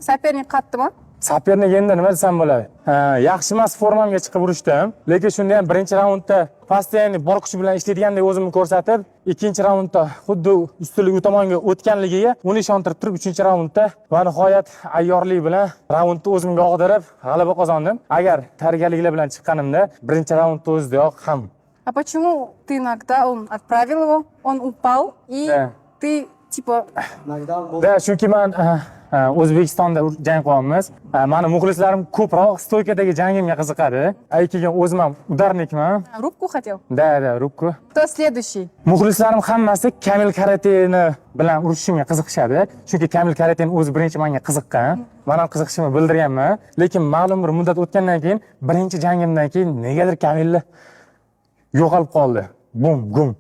Saperning qatdimi? Saperni endi nima desam bo'ladi? Yaxshi emas formamga chiqib urishdim, lekin shunda ham birinchi raundda постоянно bor kuch bilan ishlaydigandek o'zimni ko'rsatib, ikkinchi raundda xuddi ustunlik u tomonga o'tganligiga uni ishontirib turib, uchinchi raundda va nihoyat ayyorlik bilan raundni o'zimga og'dirib, g'alaba qozondim. Agar tayyorgarliklar bilan chiqqanimda birinchi raundda o'zidayoq ham. А почему ты иногда он отправил его, он упал и ты типа Да, chunki men O'zbekistonda jang qilyapmiz. Meni muxlislarim ko'proq stoykadagi jangimga qiziqadi. Keyin o'zim ham udarnikman. рубку хотел? Да, rubku. Кто следующий? Muxlislarim hammasi Kamil karateni bilan urishimga qiziqishadi. Chunki Kamil karateni o'zi birinchi menga qiziqqan. Men ham qiziqishimni bildirganman. Lekin ma'lum bir muddat o'tgandan keyin, birinchi jangimdan keyin negadir Kamilni yo'qolib qoldi. Bum, gum.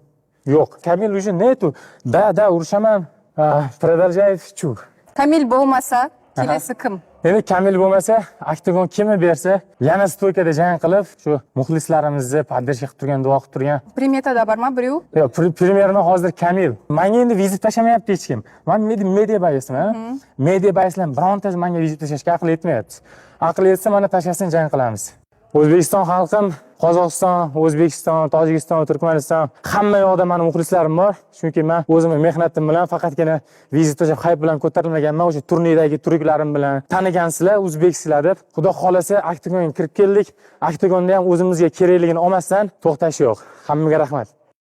Yo'q. Kamil уже nету. Да, urushaman. Продолжает чук. Kamil bo'lmasa, kelasi kim? Endi Kamil bo'lmasa, Oktagon kimni bersa, yana stoykada jang qilib, shu muxlislarimizni podдержка qilib turgan, duo qilib turgan. Primetada bormi biroq? Yo'q, primerni hozir Kamil. Menga endi vizit tashlamayapti hech kim. Men media bayisman. Media bayislar birontasi menga vizit tashlashga aql yetmayapti. Aql yetsa, mana tashlasin jang qilamiz. O'zbekiston xalqim, Qozog'iston, O'zbekiston, Tojikiston, Turkmaniston hamma yoqda meni muxlislarim bor. Chunki men o'zimning mehnatim bilan faqatgina vizit tashlab hayp bilan ko'tarilmaganman. O'sha turnirdagi turiklarim bilan tanigansizlar, o'zbeksizlar deb. Xudo xolasa Oktagonga kirib keldik. Oktagonda ham o'zimizga kerakligini olmasdan to'xtash yo'q. Hammaga rahmat.